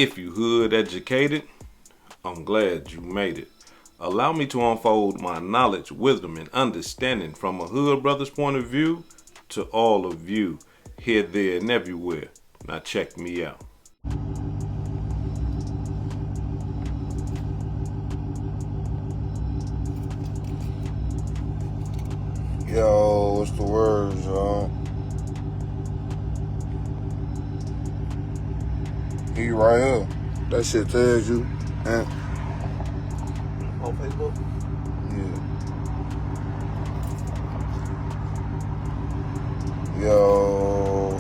If you hood educated, I'm glad you made it. Allow me to unfold my knowledge, wisdom, and understanding from a hood brother's point of view to all of you, here, there, and everywhere. Now check me out. Yo, what's the word, y'all? He right here. That shit tells you. And on Facebook? Yeah. Yo.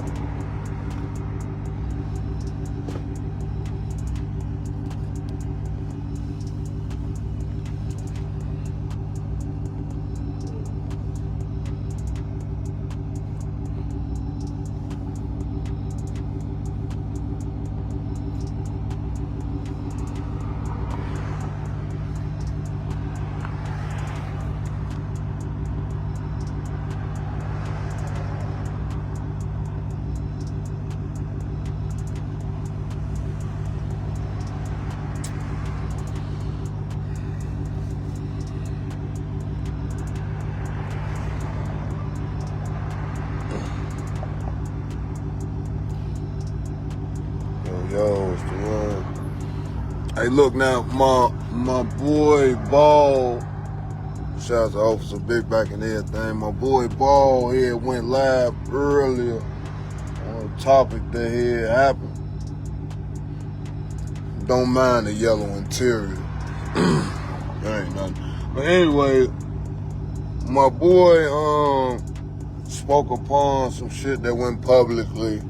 Yo, what's the word? Hey, look now, my boy Ball. Shout out to Officer Big Back and everything. My boy Ball here went live earlier on a topic that had happened. Don't mind the yellow interior. That ain't nothing. But anyway, my boy spoke upon some shit that went publicly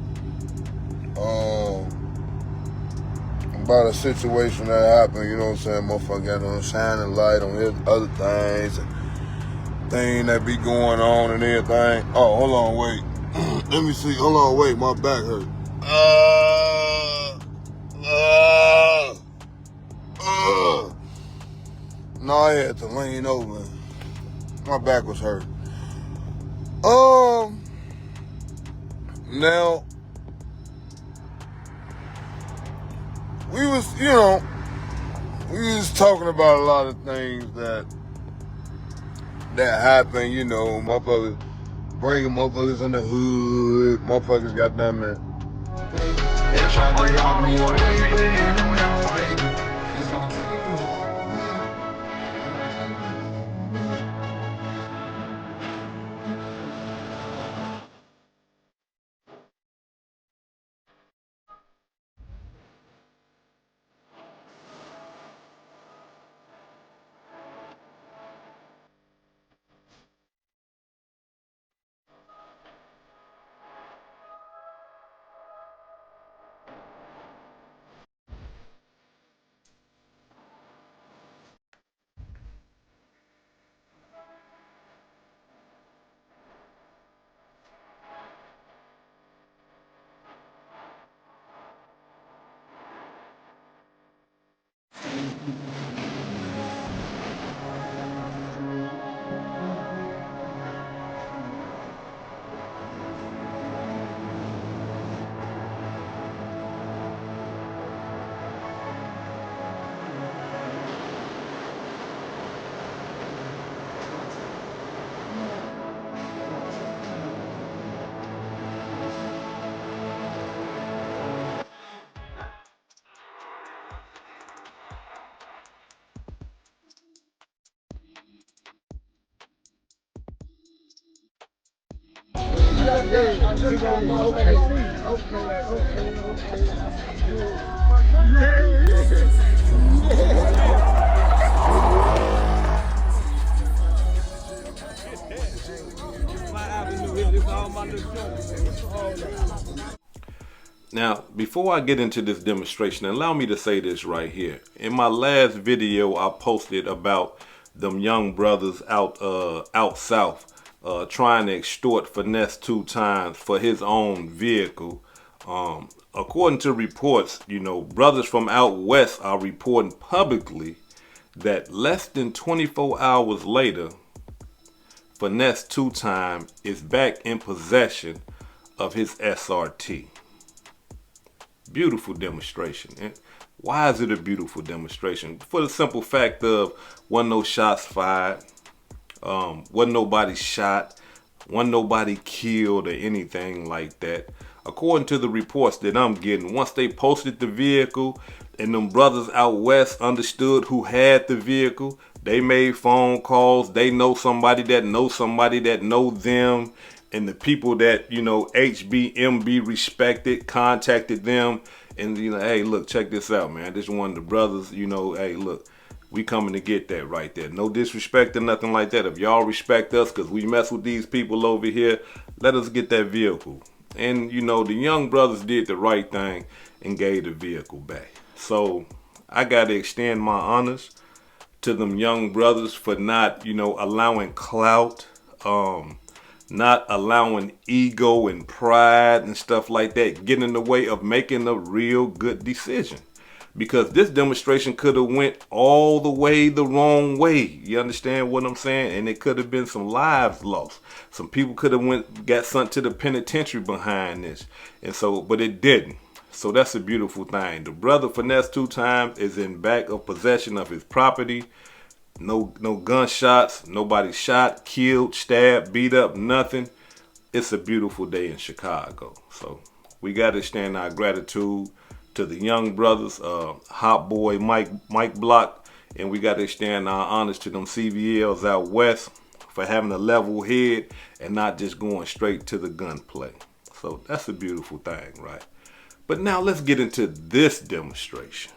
about a situation that happened, you know what I'm saying? Motherfucker got on shining light on his other things, thing that be going on and everything. Oh, hold on, wait. Let me see. Hold on, wait. My back hurt. No, I had to lean over. My back was hurt. Now, we was talking about a lot of things that happen, you know, motherfuckers bringing motherfuckers in the hood, motherfuckers got them in. Now, before I get into this demonstration, allow me to say this right here. In my last video, I posted about them young brothers out south trying to extort finesse 2 times for his own vehicle. According to reports, you know, brothers from out west are reporting publicly that less than 24 hours later, Finesse 2 Time is back in possession of his SRT. Beautiful demonstration. And why is it a beautiful demonstration? For the simple fact of wasn't no shots fired, wasn't nobody shot, wasn't nobody killed or anything like that. According to the reports that I'm getting, once they posted the vehicle and them brothers out west understood who had the vehicle, they made phone calls. They know somebody that knows somebody that know them. And the people that, HBMB respected, contacted them. And, hey, look, check this out, man. This one of the brothers, hey, look, we coming to get that right there. No disrespect or nothing like that. If y'all respect us because we mess with these people over here, let us get that vehicle. And, the young brothers did the right thing and gave the vehicle back. So I got to extend my honors to them young brothers for not, allowing clout, not allowing ego and pride and stuff like that get in the way of making a real good decision. Because this demonstration could have went all the way the wrong way. You understand what I'm saying? And it could have been some lives lost. Some people could have got sent to the penitentiary behind this. And so, but it didn't. So that's a beautiful thing. The brother finessed 2 times, is in back of possession of his property. No gunshots, nobody shot, killed, stabbed, beat up, nothing. It's a beautiful day in Chicago. So we got to extend our gratitude to the young brothers, Hot Boy Mike Block, and we got to extend our honors to them CVLs out west for having a level head and not just going straight to the gunplay. So that's a beautiful thing, right? But now let's get into this demonstration.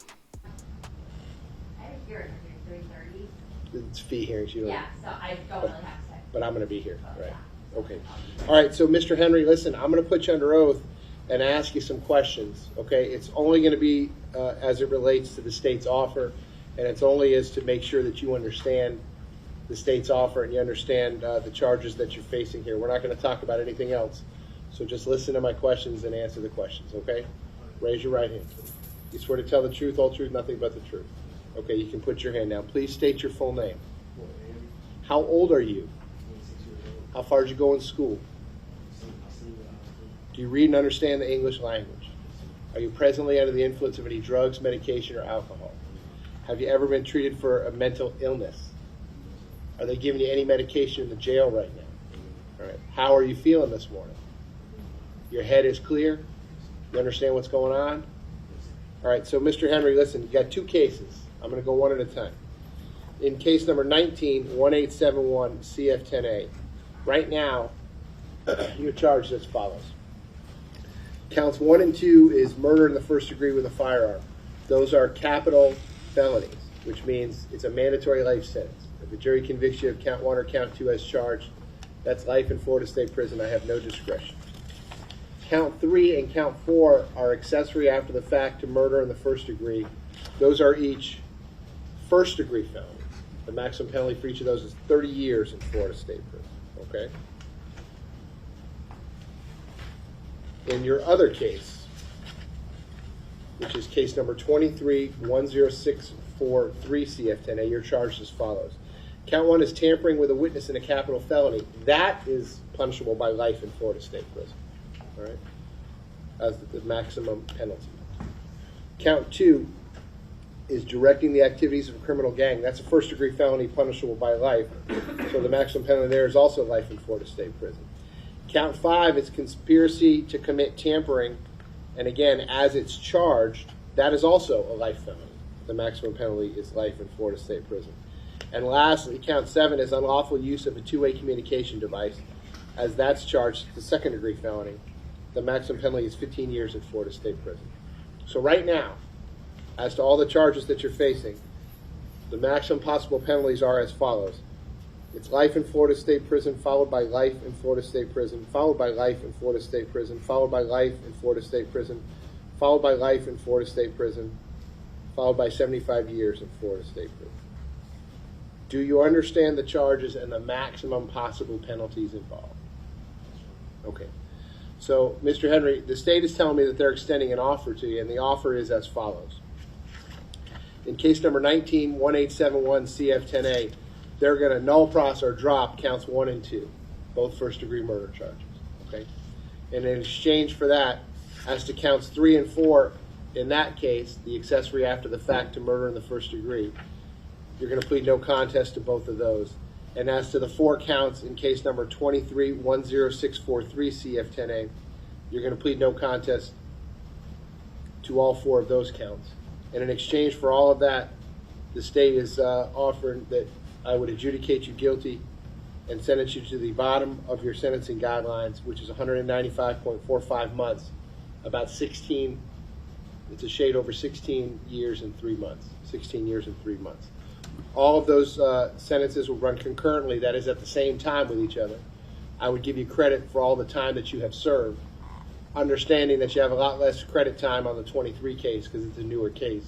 It's fee hearings, you know. Yeah, so I don't really have to say. But I'm going to be here, right? Okay. All right, so Mr. Henry, listen, I'm going to put you under oath and ask you some questions, okay? It's only going to be as it relates to the state's offer, and it's only as to make sure that you understand the state's offer and you understand the charges that you're facing here. We're not going to talk about anything else, so just listen to my questions and answer the questions, okay? Raise your right hand. You swear to tell the truth, all truth, nothing but the truth. Okay, you can put your hand down. Please state your full name. How old are you? How far did you go in school? Do you read and understand the English language? Are you presently under the influence of any drugs, medication, or alcohol? Have you ever been treated for a mental illness? Are they giving you any medication in the jail right now? All right. How are you feeling this morning? Your head is clear? You understand what's going on? All right, so Mr. Henry, listen, you got 2 cases. I'm going to go one at a time. In case number 19-1871 CF10A, right now, you're charged as follows. Counts 1 and 2 is murder in the first degree with a firearm. Those are capital felonies, which means it's a mandatory life sentence. If the jury convicts you of count 1 or count 2 as charged, that's life in Florida State Prison. I have no discretion. Count 3 and count 4 are accessory after the fact to murder in the first degree. Those are each first degree felonies. The maximum penalty for each of those is 30 years in Florida State Prison. Okay? In your other case, which is case number 23-10643 CF10A, you're charged as follows. Count 1 is tampering with a witness in a capital felony. That is punishable by life in Florida State Prison. All right? As the maximum penalty. Count 2 is directing the activities of a criminal gang. That's a first degree felony punishable by life. So the maximum penalty there is also life in Florida State Prison. Count 5 is conspiracy to commit tampering. And again, as it's charged, that is also a life felony. The maximum penalty is life in Florida State Prison. And lastly, count 7 is unlawful use of a two-way communication device. As that's charged, it's a second degree felony. The maximum penalty is 15 years in Florida State Prison. So right now, as to all the charges that you're facing, the maximum possible penalties are as follows. It's life in Florida State Prison, followed by life in Florida State Prison, followed by life in Florida State Prison, followed by life in Florida State Prison, followed by life in Florida State Prison, followed by 75 years in Florida State Prison. Do you understand the charges and the maximum possible penalties involved? Okay. So, Mr. Henry, the state is telling me that they're extending an offer to you, and the offer is as follows. In case number 19-1871 CF10A, they're going to null pros or drop counts 1 and 2, both first-degree murder charges. Okay, and in exchange for that, as to counts 3 and 4, in that case, the accessory after the fact to murder in the first degree, you're going to plead no contest to both of those. And as to the 4 counts in case number 2310643 CF10A, you're going to plead no contest to all 4 of those counts. And in exchange for all of that, the state is offering that I would adjudicate you guilty and sentence you to the bottom of your sentencing guidelines, which is 195.45 months, about 16, it's a shade over 16 years and 3 months. 16 years and 3 months. All of those sentences will run concurrently, that is at the same time with each other. I would give you credit for all the time that you have served, understanding that you have a lot less credit time on the 23 case because it's a newer case.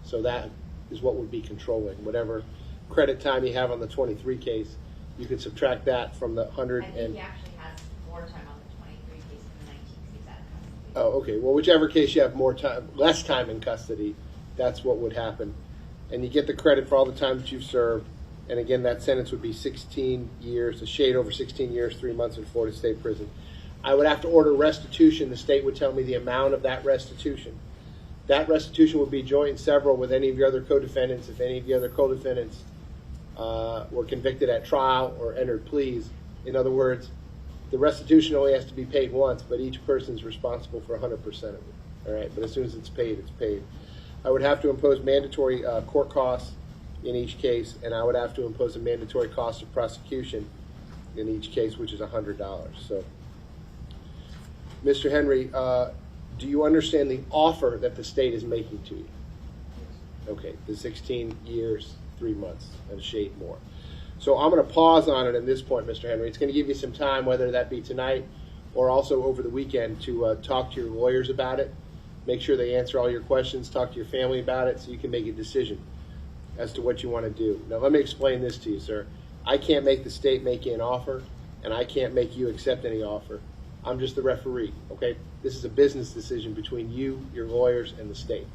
So that is what would be controlling. Whatever credit time you have on the 23 case, you can subtract that from the 100 I think and... he actually has more time on the 23 case than the 19 because he's out of custody. Oh, okay. Well, whichever case you have more time, less time in custody, that's what would happen. And you get the credit for all the time that you've served. And again, that sentence would be 16 years, a shade over 16 years, 3 months in Florida State Prison. I would have to order restitution. The state would tell me the amount of that restitution. That restitution would be joint and several with any of your other co-defendants. If any of the other co-defendants were convicted at trial or entered pleas. In other words, the restitution only has to be paid once, but each person is responsible for 100% of it. All right, but as soon as it's paid, it's paid. I would have to impose mandatory court costs in each case, and I would have to impose a mandatory cost of prosecution in each case, which is $100. So, Mr. Henry, do you understand the offer that the state is making to you? Okay, the 16 years, 3 months, and a shade more. So I'm going to pause on it at this point, Mr. Henry. It's going to give you some time, whether that be tonight or also over the weekend, to talk to your lawyers about it. Make sure they answer all your questions, talk to your family about it so you can make a decision as to what you want to do. Now, let me explain this to you, sir. I can't make the state make you an offer, and I can't make you accept any offer. I'm just the referee, okay? This is a business decision between you, your lawyers, and the state.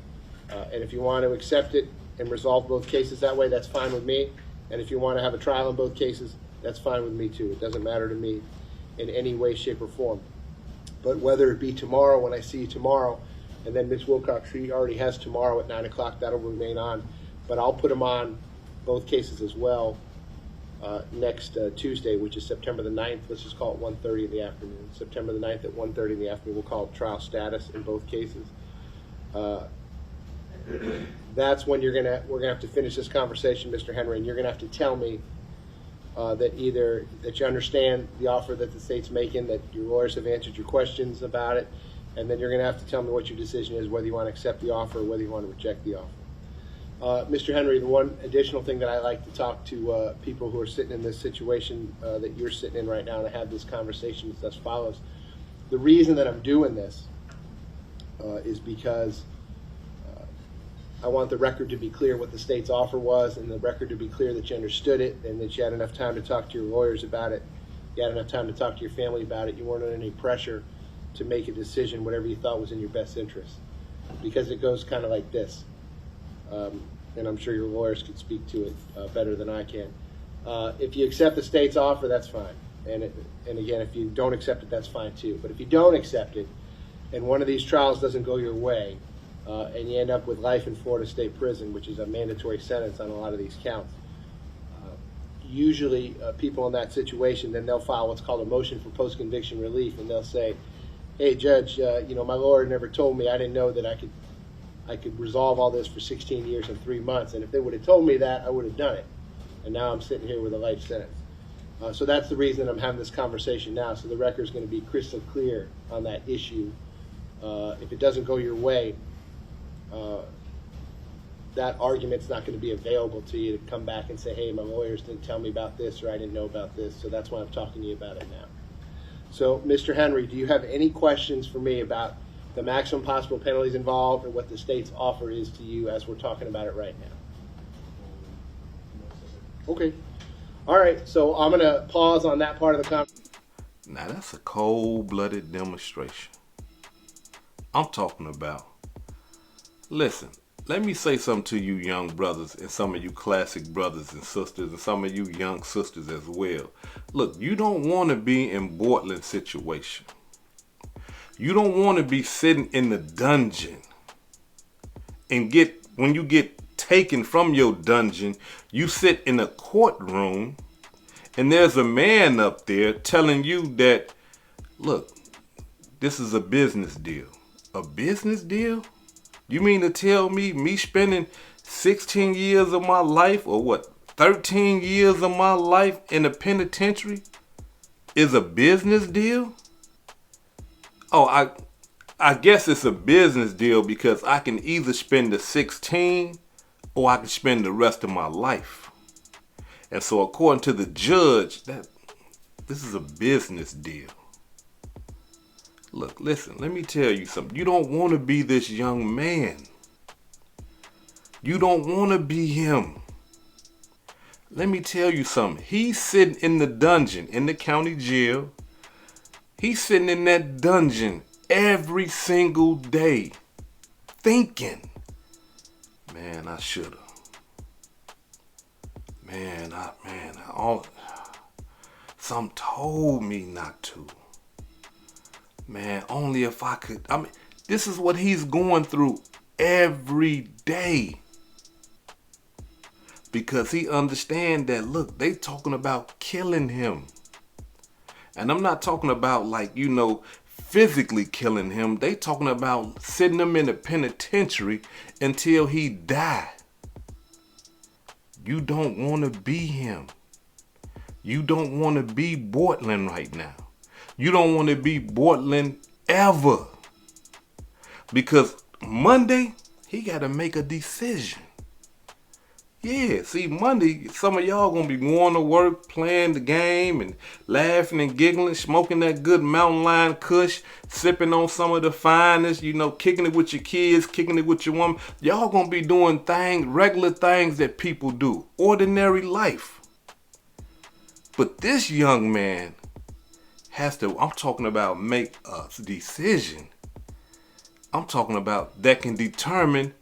And if you want to accept it and resolve both cases that way, that's fine with me. And if you want to have a trial in both cases, that's fine with me too. It doesn't matter to me in any way, shape, or form. But whether it be tomorrow, when I see you tomorrow, and then Ms. Wilcox, she already has tomorrow at 9 o'clock, that'll remain on. But I'll put them on both cases as well next Tuesday, which is September the 9th. Let's just call it 1:30 in the afternoon. September the 9th at 1:30 in the afternoon. We'll call it trial status in both cases. That's when we're gonna have to finish this conversation, Mr. Henry, and you're gonna have to tell me that either that you understand the offer that the state's making, that your lawyers have answered your questions about it, and then you're gonna have to tell me what your decision is, whether you want to accept the offer or whether you want to reject the offer. Mr. Henry, the one additional thing that I like to talk to people who are sitting in this situation that you're sitting in right now, and I have this conversation is as follows. The reason that I'm doing this is because I want the record to be clear what the state's offer was, and the record to be clear that you understood it and that you had enough time to talk to your lawyers about it. You had enough time to talk to your family about it. You weren't under any pressure to make a decision, whatever you thought was in your best interest. Because it goes kind of like this. And I'm sure your lawyers could speak to it better than I can. If you accept the state's offer, that's fine. And again, if you don't accept it, that's fine too. But if you don't accept it, and one of these trials doesn't go your way, and you end up with life in Florida State Prison, which is a mandatory sentence on a lot of these counts, usually people in that situation, then they'll file what's called a motion for post-conviction relief, and they'll say, hey, Judge, my lawyer never told me. I didn't know that I could resolve all this for 16 years and 3 months. And if they would have told me that, I would have done it. And now I'm sitting here with a life sentence. So that's the reason I'm having this conversation now. So the record's going to be crystal clear on that issue. If it doesn't go your way, that argument's not going to be available to you to come back and say, hey, my lawyers didn't tell me about this, or I didn't know about this. So that's why I'm talking to you about it now. So, Mr. Henry, do you have any questions for me about the maximum possible penalties involved, or what the state's offer is to you as we're talking about it right now? Okay. All right, so I'm going to pause on that part of the conversation. Now, that's a cold-blooded demonstration. I'm talking about. Listen, let me say something to you young brothers, and some of you classic brothers and sisters, and some of you young sisters as well. Look, you don't want to be in Bortlen's situation. You don't want to be sitting in the dungeon and when you get taken from your dungeon, you sit in a courtroom and there's a man up there telling you that, look, this is a business deal. A business deal? You mean to tell me spending 16 years of my life, or what, 13 years of my life in a penitentiary is a business deal? Oh, I guess it's a business deal because I can either spend the 16 or I can spend the rest of my life. And so according to the judge, this is a business deal. Look, listen, let me tell you something. You don't want to be this young man. You don't want to be him. Let me tell you something. He's sitting in the dungeon, in the county jail. He's sitting in that dungeon every single day thinking, man, I should have. Some told me not to. Man, only if I could. I mean, this is what he's going through every day. Because he understands that, look, they talking about killing him. And I'm not talking about, like, physically killing him. They talking about sitting him in a penitentiary until he die. You don't want to be him. You don't want to be Bortlen right now. You don't want to be Bortlen ever. Because Monday, he got to make a decision. Yeah, see, Monday, some of y'all going to be going to work, playing the game and laughing and giggling, smoking that good Mountain Lion Kush, sipping on some of the finest, kicking it with your kids, kicking it with your woman. Y'all going to be doing regular things that people do, ordinary life. But this young man has to, I'm talking about, make a decision. I'm talking about that can determine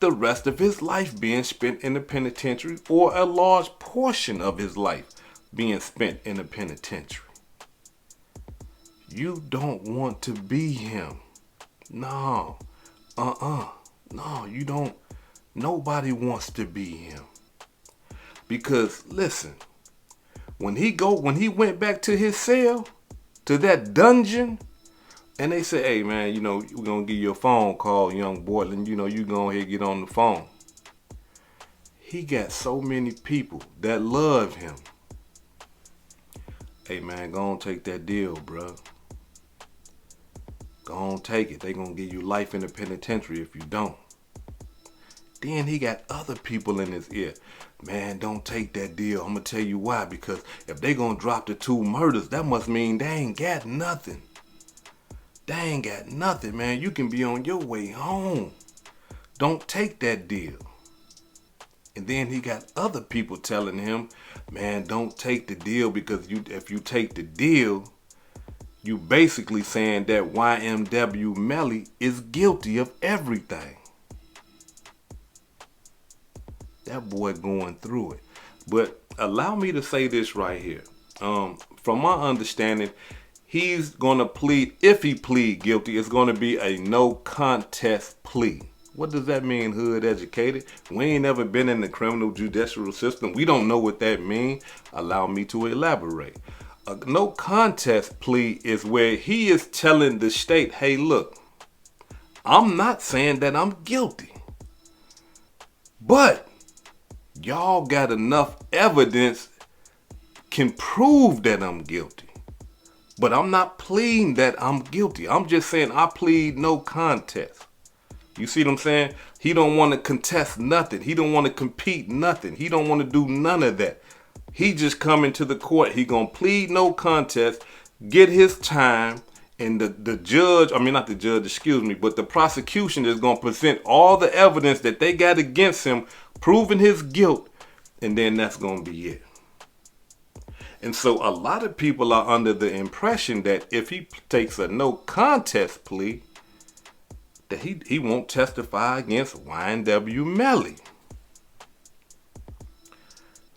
the rest of his life being spent in the penitentiary, or a large portion of his life being spent in the penitentiary. You don't want to be him. No. No, you don't. Nobody wants to be him. Because listen, when he went back to his cell, to that dungeon, and they said, hey man, we're gonna give you a phone call, young Bortlen, you go ahead and get on the phone. He got so many people that love him. Hey man, go on, take that deal, bro. Go on, take it. They gonna give you life in the penitentiary if you don't. Then he got other people in his ear. Man, don't take that deal. I'm gonna tell you why. Because if they gonna drop the 2 murders, that must mean they ain't got nothing. They ain't got nothing, man. You can be on your way home. Don't take that deal. And then he got other people telling him, man, don't take the deal because if you take the deal, you basically saying that YNW Melly is guilty of everything. That boy going through it. But allow me to say this right here. From my understanding, he's going to plead, if he plead guilty, it's going to be a no contest plea. What does that mean, hood educated? We ain't never been in the criminal judicial system. We don't know what that means. Allow me to elaborate. A no contest plea is where he is telling the state, hey, look, I'm not saying that I'm guilty, but y'all got enough evidence can prove that I'm guilty. But I'm not pleading that I'm guilty. I'm just saying I plead no contest. You see what I'm saying? He don't want to contest nothing. He don't want to compete nothing. He don't want to do none of that. He just coming to the court. He gonna plead no contest, get his time, and the judge, not the judge, excuse me, but the prosecution is gonna present all the evidence that they got against him, proving his guilt, and then that's gonna be it. And so a lot of people are under the impression that if he takes a no contest plea, that he won't testify against YNW Melly.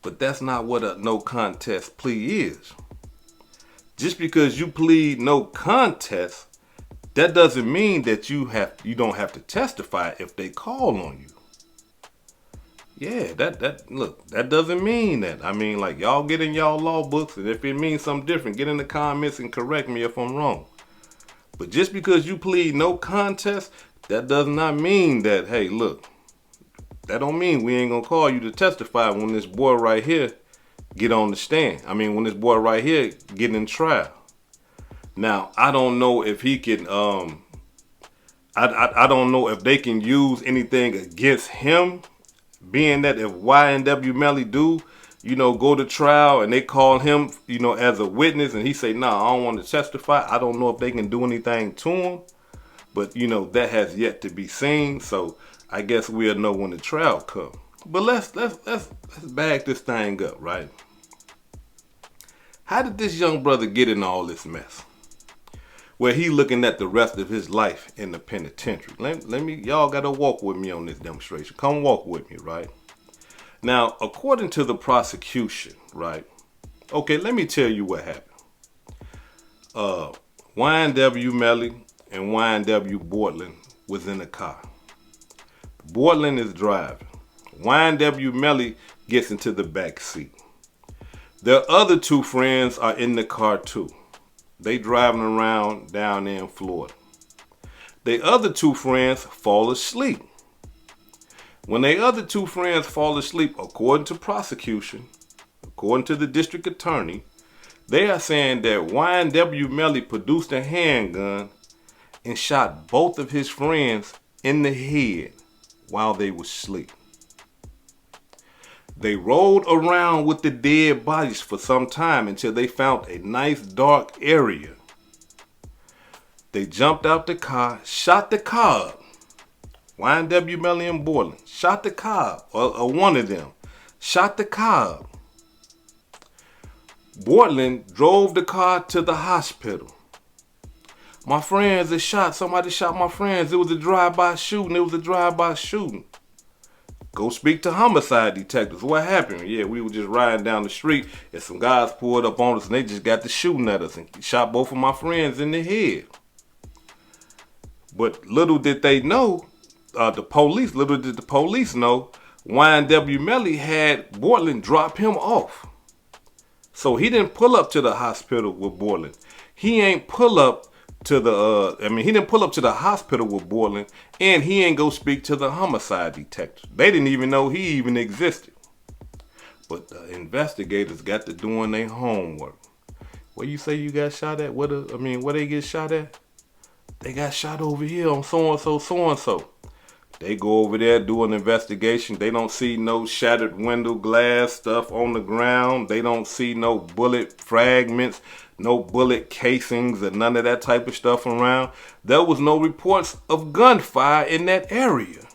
But that's not what a no contest plea is. Just because you plead no contest that doesn't mean that you don't have to testify if they call on you. Yeah, that doesn't mean that. I mean, like, y'all get in y'all law books, and if it means something different, get in the comments and correct me if I'm wrong. But just because you plead no contest, that does not mean that, hey, look, that don't mean we ain't gonna call you to testify when this boy right here get on the stand. I mean, when this boy right here get in trial. Now, I don't know if he can, I don't know if they can use anything against him, being that if YNW Melly do, go to trial and they call him, as a witness and he say, nah, I don't want to testify. I don't know if they can do anything to him, but that has yet to be seen. So I guess we'll know when the trial comes. But let's bag this thing up, right? How did this young brother get in all this mess? Where he looking at the rest of his life in the penitentiary. Let me, y'all gotta walk with me on this demonstration. Come walk with me, right? Now, according to the prosecution, right? Okay, let me tell you what happened. YNW Melly and YNW Bortlen was in the car. Bortlen is driving. YNW Melly gets into the back seat. Their other two friends are in the car too. They driving around down there in Florida. The other two friends fall asleep. When the other two friends fall asleep, according to prosecution, according to the district attorney, they are saying that YNW Melly produced a handgun and shot both of his friends in the head while they were asleep. They rolled around with the dead bodies for some time until they found a nice dark area. They jumped out the car, shot the car up. YNW Melly and Bortlen shot the car up, or one of them shot the car up. Bortlen drove the car to the hospital. My friends is shot. Somebody shot my friends. It was a drive-by shooting. Go speak to homicide detectives. What happened? Yeah, we were just riding down the street and some guys pulled up on us and they just got to shooting at us and shot both of my friends in the head. But little did they know, little did the police know, YNW Melly had Bortlen drop him off. So he didn't pull up to the hospital with Bortlen. He ain't pull up to he didn't pull up to the hospital with Bortlen, and he ain't go speak to the homicide detectives. They didn't even know he even existed. But the investigators got to doing their homework. Where you say you got shot at? Where they get shot at? They got shot over here on so-and-so. They go over there, do an investigation. They don't see no shattered window glass stuff on the ground. They don't see no bullet fragments, no bullet casings, or none of that type of stuff around. There was no reports of gunfire in that area.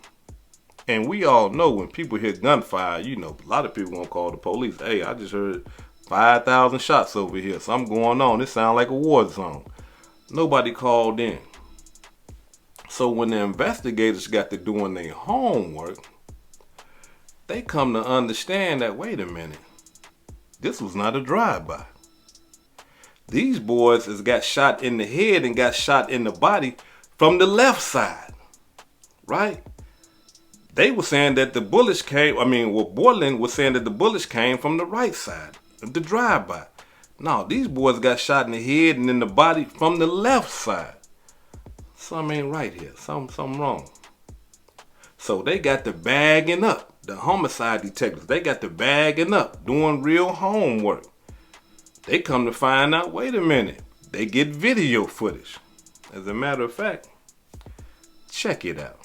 And we all know when people hear gunfire, a lot of people gonna call the police. Hey, I just heard 5,000 shots over here. Something going on. This sounds like a war zone. Nobody called in. So when the investigators got to doing their homework, they come to understand that, wait a minute, this was not a drive-by. These boys has got shot in the head and got shot in the body from the left side, right? They were saying that the bullets Bortlen was saying that the bullets came from the right side of the drive-by. No, these boys got shot in the head and in the body from the left side. Something ain't right here. Something wrong. So they got the bagging up. The homicide detectives, they got the bagging up, doing real homework. They come to find out, wait a minute, they get video footage. As a matter of fact, check it out.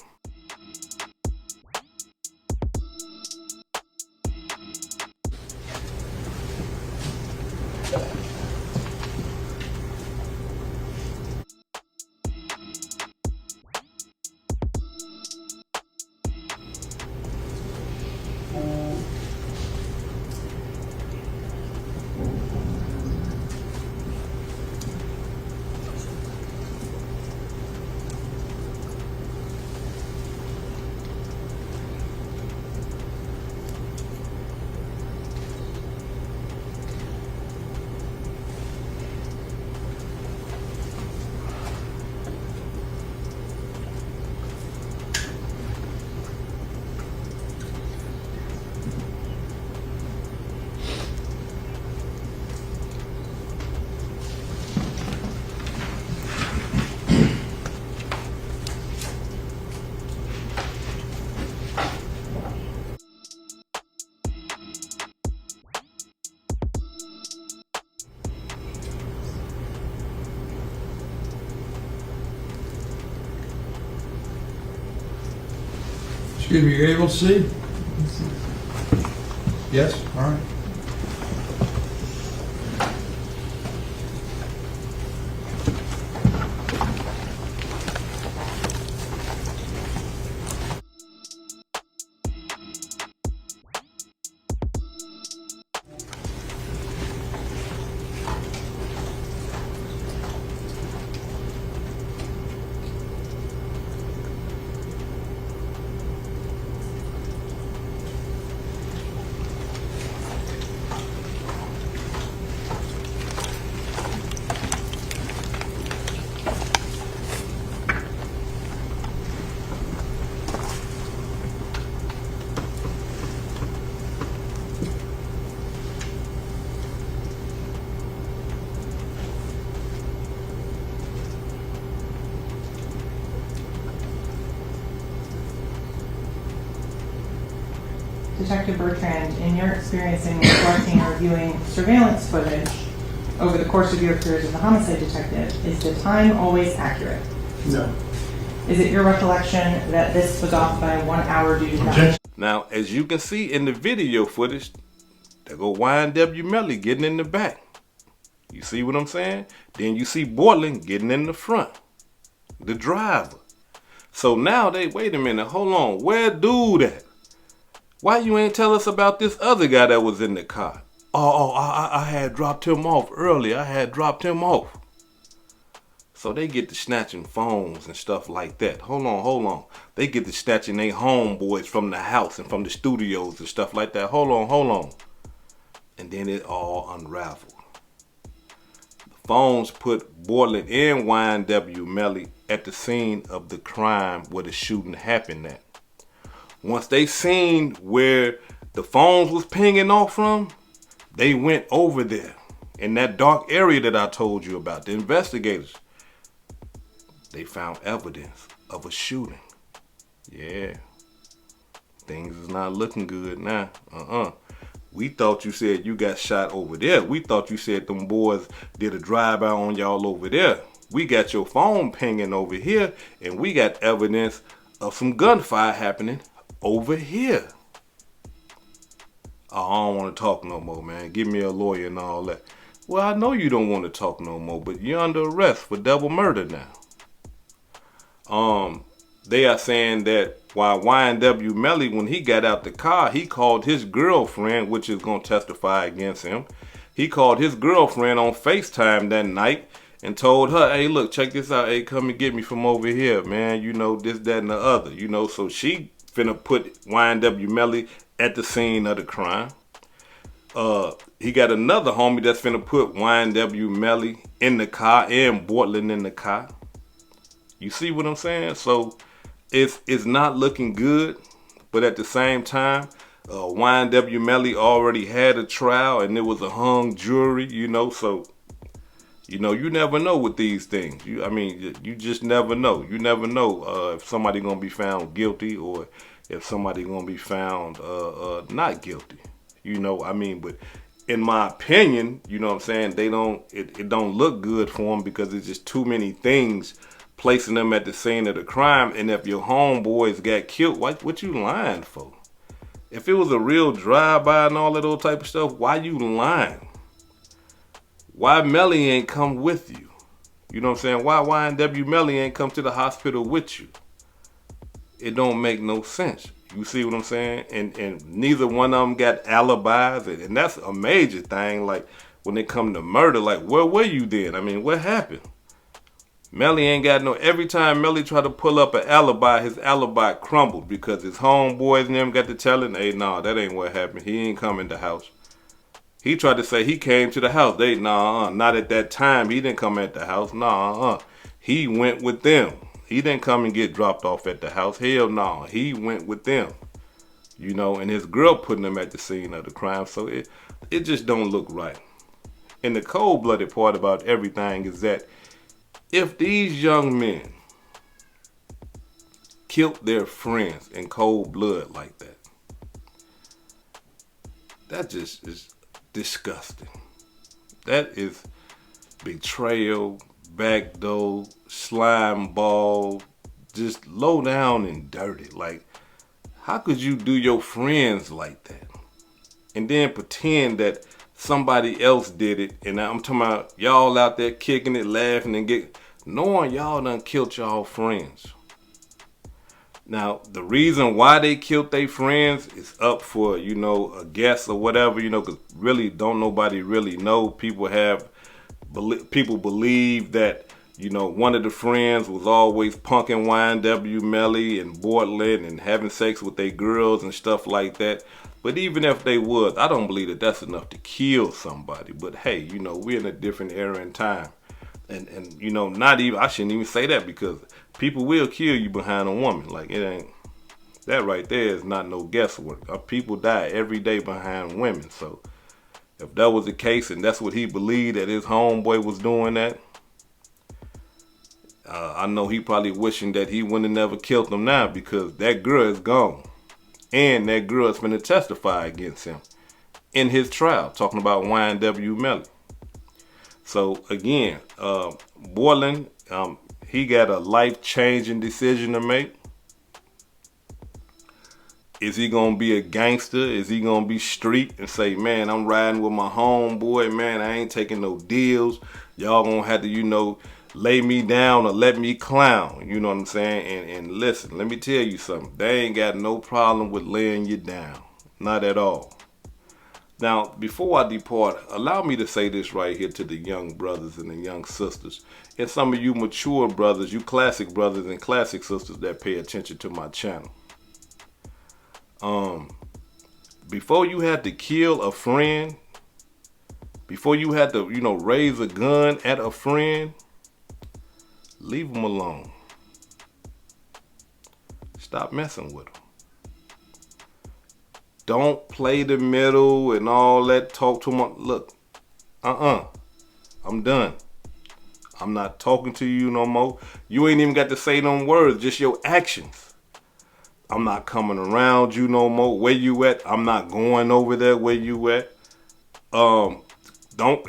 Excuse me, you're able to see? Yes? All right. Detective Bertrand, in your experience in collecting and reviewing surveillance footage over the course of your career as a homicide detective, is the time always accurate? No. Is it your recollection that this was off by 1 hour due to time? Now, as you can see in the video footage, there go YNW Melly getting in the back. You see what I'm saying? Then you see Bortlen getting in the front, the driver. So now wait a minute, hold on, where dude at? Why you ain't tell us about this other guy that was in the car? I had dropped him off earlier. I had dropped him off. So they get to snatching phones and stuff like that. Hold on. They get to snatching their homeboys from the house and from the studios and stuff like that. Hold on. And then it all unraveled. The phones put Bortlen and YNW Melly at the scene of the crime where the shooting happened at. Once they seen where the phones was pinging off from, they went over there in that dark area that I told you about. The investigators, they found evidence of a shooting. Yeah, things is not looking good now. We thought you said you got shot over there. We thought you said them boys did a drive-by on y'all over there. We got your phone pinging over here, and we got evidence of some gunfire happening over here. Oh, I don't want to talk no more, man. Give me a lawyer and all that. Well, I know you don't want to talk no more, but you're under arrest for double murder now. They are saying that while YNW Melly, when he got out the car, he called his girlfriend, which is going to testify against him. He called his girlfriend on FaceTime that night and told her, hey, look, check this out. Hey, come and get me from over here, man. You know, this, that, and the other. You know, so she finna put YNW Melly at the scene of the crime. He got another homie that's finna put YNW Melly in the car and Bortlen in the car. You see what I'm saying? So it's not looking good, but at the same time, YNW Melly already had a trial and it was a hung jury, you know, so you know, you never know with these things. You just never know. You never know if somebody gonna be found guilty or if somebody gonna be found not guilty. You know, I mean, but in my opinion, you know what I'm saying, it don't look good for them because it's just too many things placing them at the scene of the crime. And if your homeboys got killed, what you lying for? If it was a real drive-by and all that old type of stuff, why you lying? Why Melly ain't come with you? You know what I'm saying? Why YNW Melly ain't come to the hospital with you? It don't make no sense. You see what I'm saying? And neither one of them got alibis, and that's a major thing. Like when it come to murder, like where were you then? I mean, what happened? Melly ain't got no. Every time Melly tried to pull up an alibi, his alibi crumbled because his homeboys and them got to telling, hey, nah, that ain't what happened. He ain't coming to the house. He tried to say he came to the house. They, not at that time. He didn't come at the house. He went with them. He didn't come and get dropped off at the house. Hell no. He went with them. You know, and his girl putting him at the scene of the crime. So it just don't look right. And the cold-blooded part about everything is that if these young men killed their friends in cold blood like that, that just is disgusting. That is betrayal, backdoor, slime ball, just low down and dirty. Like, How could you do your friends like that? And then pretend that somebody else did it. And I'm talking about y'all out there kicking it, laughing, and knowing y'all done killed y'all friends. Now, the reason why they killed their friends is up for, a guess or whatever, because really don't nobody really know. People believe that, one of the friends was always punking YNW Melly and Bortlen and having sex with their girls and stuff like that. But even if they was, I don't believe that that's enough to kill somebody. But hey, we're in a different era and time. And I shouldn't even say that, because people will kill you behind a woman. Like, it ain't, that right there is not no guesswork. People die every day behind women. So if that was the case and that's what he believed, that his homeboy was doing that, I know he probably wishing that he wouldn't have never killed him now, because that girl is gone. And that girl is going to testify against him in his trial, talking about YNW Melly. So again, Bortlen, he got a life-changing decision to make. Is he going to be a gangster? Is he going to be street and say, man, I'm riding with my homeboy, man, I ain't taking no deals. Y'all going to have to, lay me down or let me clown. You know what I'm saying? And listen, let me tell you something. They ain't got no problem with laying you down. Not at all. Now, before I depart, allow me to say this right here to the young brothers and the young sisters, and some of you mature brothers, you classic brothers and classic sisters that pay attention to my channel. Before you had to kill a friend, before you had to, raise a gun at a friend, leave them alone. Stop messing with them. Don't play the middle and all that. Talk to them. Look, I'm done. I'm not talking to you no more. You ain't even got to say them words, just your actions. I'm not coming around you no more. Where you at? I'm not going over there where you at. Don't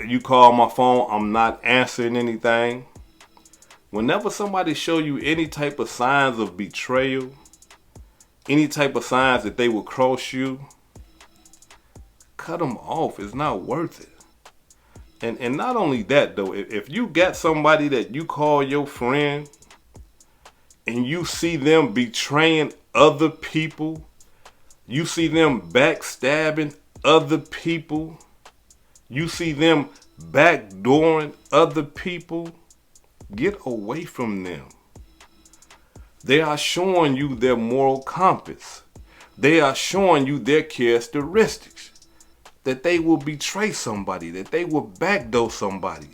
you call my phone, I'm not answering anything. Whenever somebody show you any type of signs of betrayal, any type of signs that they will cross you, cut them off. It's not worth it. And not only that though, if you got somebody that you call your friend and you see them betraying other people, you see them backstabbing other people, you see them backdooring other people, get away from them. They are showing you their moral compass. They are showing you their characteristics. That they will betray somebody, that they will backdoor somebody,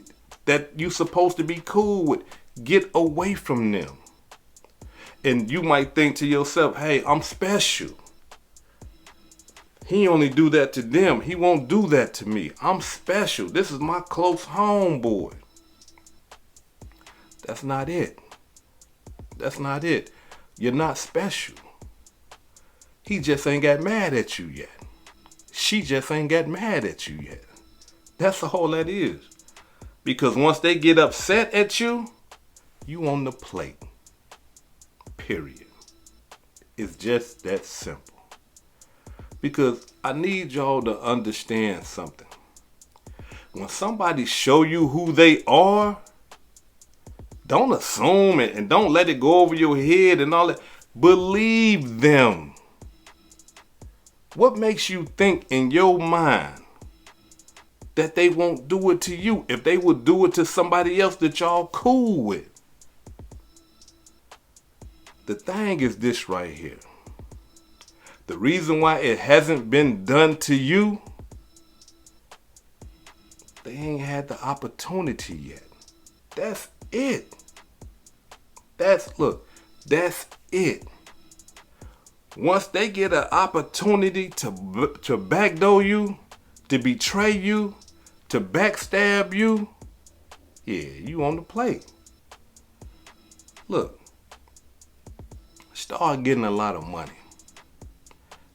that you're supposed to be cool with. Get away from them. And you might think to yourself, hey, I'm special. He only do that to them. He won't do that to me. I'm special. This is my close homeboy. That's not it. That's not it. You're not special. He just ain't got mad at you yet. She just ain't got mad at you yet. That's all that is. Because once they get upset at you, you on the plate. Period. It's just that simple. Because I need y'all to understand something. When somebody show you who they are, don't assume it and don't let it go over your head and all that. Believe them. What makes you think in your mind that they won't do it to you if they would do it to somebody else that y'all cool with? The thing is this right here. The reason why it hasn't been done to you, they ain't had the opportunity yet. That's it. That's it. Once they get an opportunity to backdoor you, to betray you, to backstab you, yeah, you on the plate. Look, start getting a lot of money.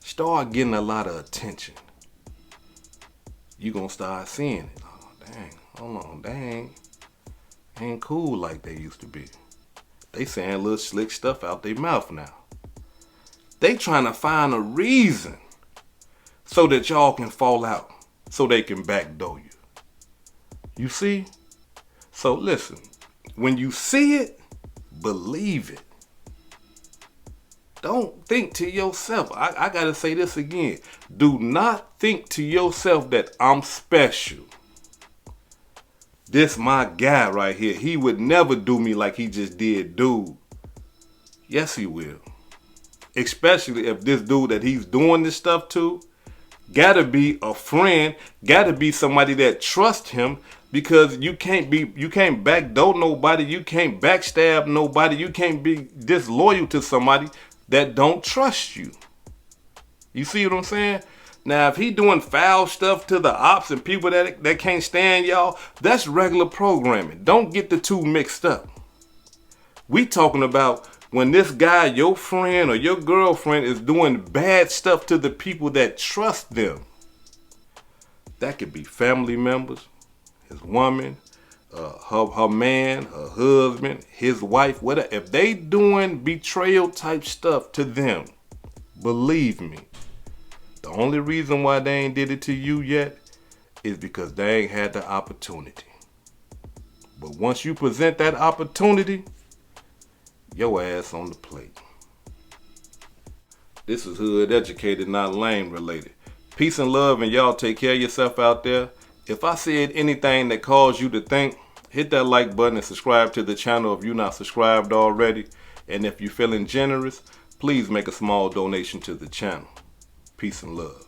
Start getting a lot of attention. You gonna start seeing it. Oh, dang, hold on, dang. Ain't cool like they used to be. They saying little slick stuff out their mouth now. They trying to find a reason so that y'all can fall out, so they can backdoor you. You see? So listen, when you see it, believe it. Don't think to yourself. I gotta say this again. Do not think to yourself that I'm special. This my guy right here. He would never do me like he just did dude. Yes, he will. Especially if this dude that he's doing this stuff to gotta be a friend, gotta be somebody that trusts him, because you can't backdoor nobody, you can't backstab nobody, you can't be disloyal to somebody that don't trust you. You see what I'm saying? Now, if he doing foul stuff to the ops and people that can't stand y'all, that's regular programming. Don't get the two mixed up. We talking about when this guy, your friend or your girlfriend, is doing bad stuff to the people that trust them. That could be family members, his woman, her man, her husband, his wife, whatever. If they doing betrayal type stuff to them, believe me, the only reason why they ain't did it to you yet is because they ain't had the opportunity. But once you present that opportunity, your ass on the plate. This is Hood Educated, not Lame Related. Peace and love, and y'all take care of yourself out there. If I said anything that caused you to think, hit that like button and subscribe to the channel if you're not subscribed already. And if you're feeling generous, please make a small donation to the channel. Peace and love.